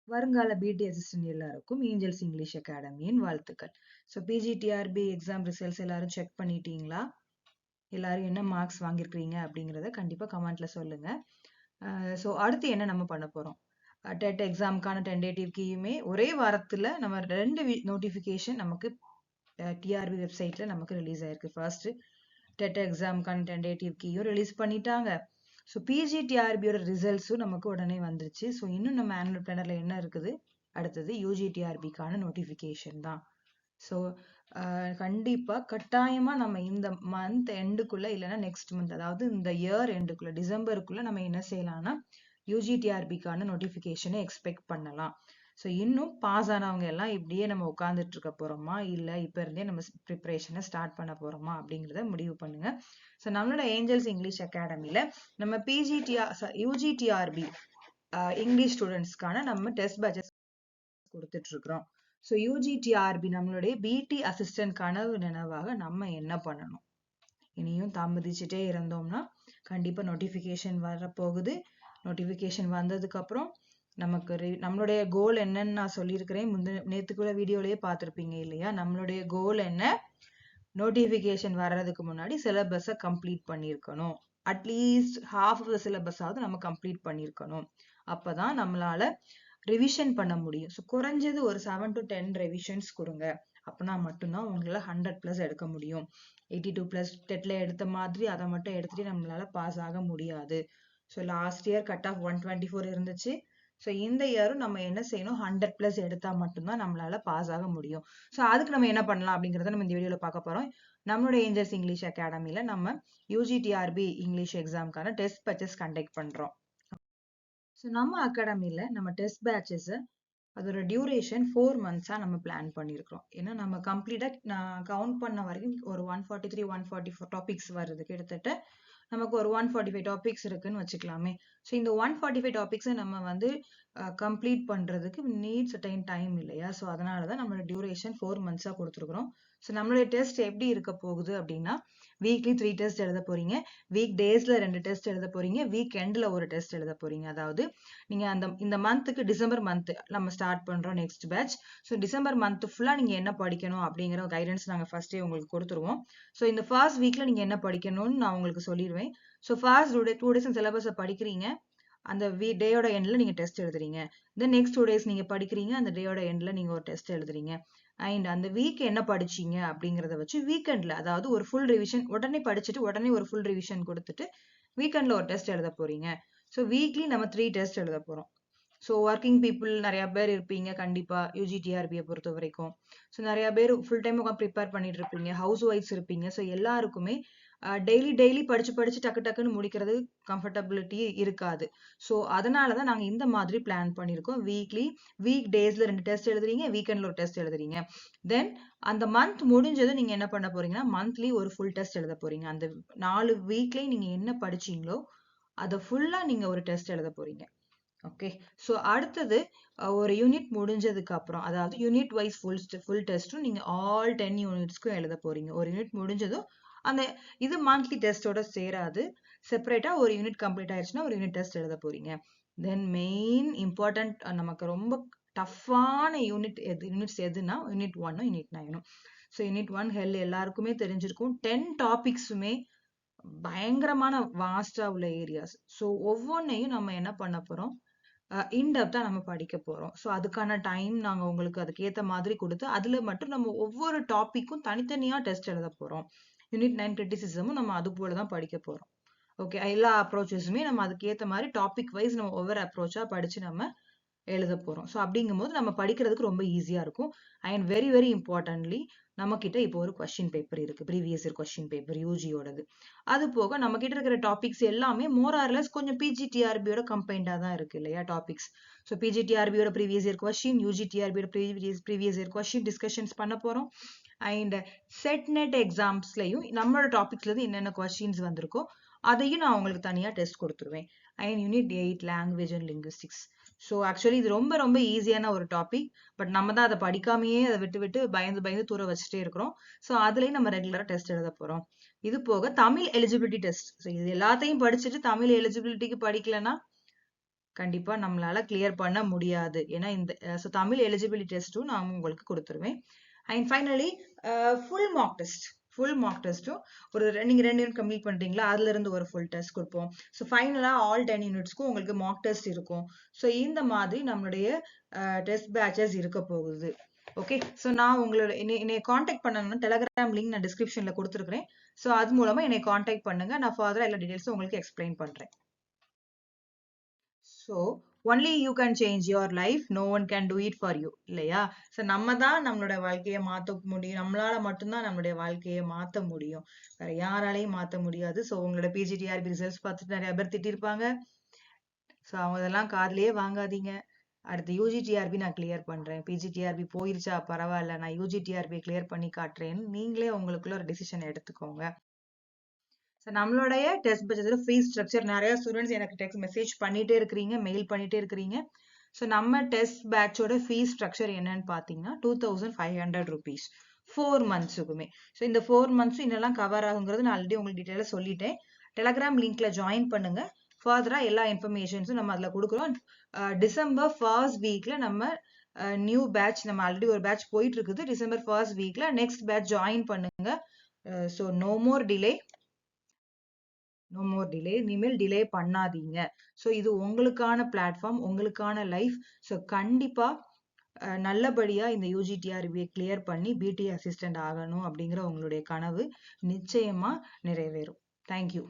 வருங்கால பிடி அசிஸ்டன்ட் எல்லாருக்கும் ஏஞ்சல்ஸ் இங்கிலீஷ் அகாடமியின் வாழ்த்துக்கள். ஸோ பிஜிடிஆர்பி எக்ஸாம் ரிசல்ட்ஸ் எல்லாரும் செக் பண்ணிட்டீங்களா? எல்லாரும் என்ன மார்க்ஸ் வாங்கியிருக்கிறீங்க அப்படிங்கிறத கண்டிப்பாக கமெண்ட்ல சொல்லுங்க. ஸோ அடுத்து என்ன நம்ம பண்ண போறோம்? டெட் எக்ஸாமுக்கான டென்டேட்டிவ் கீயுமே ஒரே வாரத்தில் நம்ம 2 நோட்டிஃபிகேஷன் நமக்கு டிஆர்பி வெப்சைட்ல நமக்கு ரிலீஸ் ஆயிருக்கு. ஃபர்ஸ்ட் டெட் எக்ஸாமுக்கான டென்டேட்டிவ் கீயும் ரிலீஸ் பண்ணிட்டாங்க. ஸோ பிஜிடிஆர்பியோட ரிசல்ட்ஸும் நமக்கு உடனே வந்துருச்சு. ஸோ இன்னும் நம்ம ஆனுவல் பிளானர்ல என்ன இருக்குது? அடுத்தது யூஜிடிஆர்பிக்கான நோட்டிஃபிகேஷன் தான். ஸோ கண்டிப்பா கட்டாயமா நம்ம இந்த மந்த் எண்டுக்குள்ள இல்லைன்னா நெக்ஸ்ட் மந்த், அதாவது இந்த இயர் எண்டுக்குள்ள டிசம்பருக்குள்ள நம்ம என்ன செய்யலாம்னா யூஜிடிஆர்பிக்கான நோட்டிஃபிகேஷனை எக்ஸ்பெக்ட் பண்ணலாம். ஸோ இன்னும் பாஸ் ஆனவங்க எல்லாம் இப்படியே நம்ம உட்காந்துட்டு இருக்க போறோமா, இல்ல இப்ப இருந்தே நம்ம ப்ரிப்பரேஷனை ஸ்டார்ட் பண்ண போறோமா அப்படிங்கிறத முடிவு பண்ணுங்க. ஸோ நம்மளோட ஏஞ்சல்ஸ் இங்கிலீஷ் அகாடமில நம்ம யூஜிடிஆர்பி இங்கிலீஷ் ஸ்டூடெண்ட்ஸ்க்கான நம்ம டெஸ்ட் பேட்சஸ் கொடுத்துட்டு இருக்கிறோம். ஸோ யூஜிடிஆர்பி நம்மளுடைய பிடி அசிஸ்டன்ட் கனவு நினைவாக நம்ம என்ன பண்ணணும்? இனியும் தாமதிச்சுட்டே இருந்தோம்னா கண்டிப்பா நோட்டிஃபிகேஷன் வரப்போகுது. நோட்டிஃபிகேஷன் வந்ததுக்கு அப்புறம் நமக்கு நம்மளுடைய கோல் என்னன்னு நான் சொல்லியிருக்கிறேன். நேத்துக்குள்ள வீடியோலயே பார்த்திருப்பீங்க இல்லையா? நம்மளுடைய கோல் என்ன? நோட்டிஃபிகேஷன் வர்றதுக்கு முன்னாடி சிலபஸை கம்ப்ளீட் பண்ணியிருக்கணும். அட்லீஸ்ட் ஹாஃப் ஆஃப் த சிலபஸாவது நம்ம கம்ப்ளீட் பண்ணியிருக்கணும். அப்பதான் நம்மளால ரிவிஷன் பண்ண முடியும். ஸோ குறைஞ்சது ஒரு 7 to 10 ரெவிஷன்ஸ் கொடுங்க. அப்படின்னா மட்டும்தான் உங்களால 100+ எடுக்க முடியும். 82+ டெட்ல எடுத்த மாதிரி அதை மட்டும் எடுத்துட்டு நம்மளால பாஸ் ஆக முடியாது. So last year cut off 124 இருந்துச்சு. ஸோ இந்த இயரும் நம்ம என்ன செய்யணும்? 100+ எடுத்தா மட்டும்தான் நம்மளால பாஸ் ஆக முடியும். ஸோ அதுக்கு நம்ம என்ன பண்ணலாம் அப்படிங்கறத நம்ம இந்த வீடியோல பார்க்க போறோம். நம்மளோட ஏஞ்சல்ஸ் இங்கிலீஷ் அகாடமில நம்ம யூஜிடிஆர்பி இங்கிலீஷ் எக்ஸாம்க்கான டெஸ்ட் பேட்சஸ் கண்டக்ட் பண்றோம். ஸோ நம்ம அகாடமில நம்ம டெஸ்ட் பேட்சஸ் அதோட டியூரேஷன் 4 months நம்ம பிளான் பண்ணியிருக்கிறோம். ஏன்னா நம்ம கம்ப்ளீட்டா நான் கவுண்ட் பண்ண வரைக்கும் ஒரு 143 144 டாபிக்ஸ் வருது. கிட்டத்தட்ட நமக்கு ஒரு 145 டாபிக்ஸ் இருக்குன்னு வச்சுக்கலாமே. ஸோ இந்த 145 டாபிக்ஸை நம்ம வந்து கம்ப்ளீட் பண்றதுக்கு நீட்ஸ் டைம் இல்லையா? ஸோ அதனாலதான் நம்மளோட டியூரேஷன் 4 months கொடுத்துருக்குறோம். ஸோ நம்மளுடைய டெஸ்ட் எப்படி இருக்க போகுது அப்படின்னா, வீக்லி 3 டெஸ்ட் எழுத போறீங்க, வீக் டேஸ்ல 2 டெஸ்ட் எழுத போறீங்க, வீக் எண்ட்ல ஒரு டெஸ்ட் எழுத போறீங்க. அதாவது நீங்க இந்த மந்த்துக்கு டிசம்பர் மந்த் நம்ம ஸ்டார்ட் பண்றோம் next batch. So December month ஃபுல்லா நீங்க என்ன படிக்கணும் அப்படிங்கிற கைடன்ஸ் நாங்க ஃபர்ஸ்டே உங்களுக்கு கொடுத்துருவோம். ஸோ இந்த ஃபர்ஸ்ட் வீக்ல நீங்க என்ன படிக்கணும்னு நான் உங்களுக்கு சொல்லிடுவேன். ஸோ ஃபர்ஸ்ட் 2 days சிலபஸை படிக்கிறீங்க, அந்த டேயோட எண்ட்ல நீங்க டெஸ்ட் எழுதுறீங்க. தென் நெக்ஸ்ட் 2 days நீங்க படிக்கிறீங்க, அந்த டேயோட எண்ட்ல நீங்க ஒரு டெஸ்ட் எழுதுறீங்க. அண்ட் அந்த வீக் என்ன படிச்சீங்க அப்படிங்கறத வச்சு வீக்கெண்ட்ல, அதாவது ஒரு ஃபுல் ரிவிஷன் உடனே படிச்சுட்டு உடனே ஒரு ஃபுல் ரிவிஷன் கொடுத்துட்டு வீக்கெண்ட்ல ஒரு டெஸ்ட் எழுத போறீங்க. ஸோ வீக்லி நம்ம 3 டெஸ்ட் எழுத போறோம். ஸோ ஒர்க்கிங் பீப்புள் நிறைய பேர் இருப்பீங்க கண்டிப்பா யூஜிடிஆர்பியை பொறுத்த வரைக்கும். ஸோ நிறைய பேர் ஃபுல் டைம் உட்காந்து ப்ரிப்பேர் பண்ணிட்டு இருப்பீங்க, ஹவுஸ் ஒய்ஃப்ஸ் இருப்பீங்க. ஸோ எல்லாருக்குமே டெய்லி படிச்சு டக்கு டக்குன்னு முடிக்கிறது கம்ஃபர்டபிலிட்டி இருக்காது. ஸோ அதனாலதான் நாங்க இந்த மாதிரி பிளான் பண்ணிருக்கோம். வீக் டேஸ்ல 2 டெஸ்ட் எழுதுறீங்க, வீக்கெண்ட்ல ஒரு டெஸ்ட் எழுதுறீங்க. தென் அந்த மந்த் முடிஞ்சது நீங்க என்ன பண்ண போறீங்கன்னா மந்த்லி ஒரு ஃபுல் டெஸ்ட் எழுத போறீங்க. அந்த 4 வீக்லயும் நீங்க என்ன படிச்சீங்களோ அதை ஃபுல்லா நீங்க ஒரு டெஸ்ட் எழுத போறீங்க. ஓகே. ஸோ அடுத்தது ஒரு யூனிட் முடிஞ்சதுக்கு அப்புறம், அதாவது யூனிட் வைஸ் ஃபுல் டெஸ்ட்டும் நீங்க ஆல் 10 யூனிட்ஸ்க்கும் எழுத போறீங்க. ஒரு யூனிட் முடிஞ்சதும் அந்த இது மந்த்லி டெஸ்டோட சேராது, செப்பரேட்டா ஒரு யூனிட் கம்ப்ளீட் ஆயிடுச்சுன்னா ஒரு யூனிட் டெஸ்ட் எழுத போறீங்க. தென் மெயின் இம்பார்ட்டன்ட் நமக்கு ரொம்ப டஃப்பான யூனிட்ஸ் எதுனா யூனிட் 1 யூனிட் 9. ஸோ யூனிட் 1 ஹெல் எல்லாருக்குமே தெரிஞ்சிருக்கும். 10 டாபிக்ஸுமே பயங்கரமான வாஸ்டா உள்ள ஏரியாஸ். ஸோ ஒவ்வொன்னையும் நம்ம என்ன பண்ண போறோம்? இன்டெப்தா நம்ம படிக்க போறோம். ஸோ அதுக்கான டைம் நாங்க உங்களுக்கு அதுக்கேத்த மாதிரி கொடுத்து, அதுல மட்டும் நம்ம ஒவ்வொரு டாபிக்கும் தனித்தனியா டெஸ்ட் எழுத போறோம். யூனிட் 9 கிரிட்டிசிசமும் நம்ம அது போலதான் படிக்க போறோம். ஓகே. எல்லா அப்ரோச்சஸுமே நம்ம அதுக்கேத்த மாதிரி டாபிக் வைஸ் நம்ம ஒவ்வொரு அப்ரோச்சா படிச்சு நம்ம எழுத போறோம். ஸோ அப்படிங்கும்போது நம்ம படிக்கிறதுக்கு ரொம்ப ஈஸியா இருக்கும். அண்ட் வெரி வெரி இம்பார்ட்டன்ட்லி நம்ம கிட்ட இப்போ ஒரு கொஸ்டின் பேப்பர் இருக்கு, ப்ரீவியஸ் இயர் கொஸ்டின் பேப்பர் யூஜியோடது. அது போக நம்ம கிட்ட இருக்கிற டாபிக்ஸ் எல்லாமே மோர் ஆர் லெஸ் கொஞ்சம் பிஜிடிஆர்பியோட கம்பைண்டா தான் இருக்கு இல்லையா டாபிக்ஸ். ஸோ பிஜிடிஆர்பியோட ப்ரீவியஸ் இயர் கொஸ்டின், யூஜிடிஆர்பியோட ப்ரீவியஸ் இயர் கொஸ்டின் டிஸ்கஷன்ஸ் பண்ண போறோம். அண்ட் செட் நெட் எக்ஸாம்ஸ்லயும் நம்மளோட டாபிக்ஸ்ல இருந்து என்னென்ன கொஸ்டின்ஸ் வந்திருக்கோ அதையும் நான் உங்களுக்கு தனியா டெஸ்ட் கொடுத்துருவேன். And unit 8 language and linguistics. So actually இது ரொம்ப ரொம்ப ஈஸியான ஒரு டாபிக். பட் நம்ம தான் அதை படிக்காமையே அதை விட்டு பயந்து தூர வச்சுட்டே இருக்கிறோம். ஸோ அதுலயும் நம்ம ரெகுலரா டெஸ்ட் எழுத போறோம். இது போக தமிழ் எலிஜிபிலிட்டி டெஸ்ட். ஸோ இது எல்லாத்தையும் படிச்சுட்டு தமிழ் எலிஜிபிலிட்டிக்கு படிக்கலன்னா கண்டிப்பா நம்மளால கிளியர் பண்ண முடியாது. ஏன்னா இந்த தமிழ் எலிஜிபிலிட்டி டெஸ்ட்டும் நான் உங்களுக்கு கொடுத்துருவேன். And finally full mark test. Full mark டெஸ்ட்டும் நீங்க 2 யூனிட் கம்ப்ளீட் பண்றீங்களா, அதுல இருந்து ஒரு ஃபுல் டெஸ்ட் கொடுப்போம். ஸோ ஃபைனலா ஆல் 10 யூனிட்ஸ்க்கும் உங்களுக்கு மார்க் டெஸ்ட் இருக்கும். ஸோ இந்த மாதிரி நம்மளுடைய டெஸ்ட் பேட்சஸ் இருக்க போகுது. ஓகே, ஸோ நான் உங்களோட என்னை காண்டாக்ட் பண்ணணும்னா டெலகிராம் லிங்க் நான் டிஸ்கிரிப்ஷன்ல கொடுத்துருக்கேன். ஸோ அது மூலமா என்னை காண்டாக்ட் பண்ணுங்க. நான் ஃபர்தரா எல்லா டீடைல்ஸும் உங்களுக்கு எக்ஸ்பிளைன் பண்றேன். So only you can change your life, no one can do it for you, இல்லையா? ஸோ நம்ம தான் நம்மளோட வாழ்க்கையை மாற்ற முடியும். நம்மளால மட்டும்தான் நம்மளுடைய வாழ்க்கையை மாற்ற முடியும். வேற யாராலையும் மாற்ற முடியாது. ஸோ உங்களோட பிஜிடிஆர்பி ரிசல்ட்ஸ் பார்த்துட்டு நிறைய பேர் திட்டிருப்பாங்க. ஸோ அவங்க இதெல்லாம் காதுலயே வாங்காதீங்க. அடுத்து யூஜிடிஆர்பி நான் கிளியர் பண்றேன். பிஜிடிஆர்பி போயிருச்சா பரவாயில்ல, நான் யூஜிடிஆர்பி கிளியர் பண்ணி காட்டுறேன்னு நீங்களே உங்களுக்குள்ள ஒரு டிசிஷன் எடுத்துக்கோங்க. ஸோ நம்மளுடைய டெஸ்ட் பட்ஜெட்ல ஃபீஸ் ஸ்ட்ரக்சர் நிறைய ஸ்டூடெண்ட்ஸ் எனக்கு டெக்ஸ்ட் மெசேஜ் பண்ணிட்டே இருக்கிறீங்க, மெயில் பண்ணிட்டே இருக்கிறீங்க. ஸோ நம்ம டெஸ்ட் பேட்சோட ஃபீஸ் ஸ்ட்ரக்சர் என்னன்னு பார்த்தீங்கன்னா 2500 rupees 4 monthsக்குமே. ஸோ இந்த 4 months என்னெல்லாம் கவர் ஆகுங்கிறது நான் ஆல்ரெடி உங்களுக்கு டீட்டெயிலாக சொல்லிட்டேன். டெலகிராம் லிங்க்ல ஜாயின் பண்ணுங்க. ஃபர்தரா எல்லா இன்ஃபர்மேஷன்ஸும் நம்ம அதில் கொடுக்குறோம். டிசம்பர் ஃபர்ஸ்ட் வீக்ல நம்ம நியூ பேட்ச், நம்ம ஆல்ரெடி ஒரு பேட்ச் போயிட்டு இருக்குது. டிசம்பர் ஃபர்ஸ்ட் வீக்ல நெக்ஸ்ட் பேட்ச் ஜாயின் பண்ணுங்க. ஸோ நோ மோர் டிலே, இனிமேல் டிலே பண்ணாதீங்க. ஸோ இது உங்களுக்கான பிளாட்ஃபார்ம், உங்களுக்கான லைஃப். ஸோ கண்டிப்பா நல்லபடியா இந்த யூஜிடிஆர்பியை கிளியர் பண்ணி பிடி அசிஸ்டன்ட் ஆகணும் அப்படிங்கிற உங்களுடைய கனவு நிச்சயமா நிறைவேறும். தேங்க்யூ.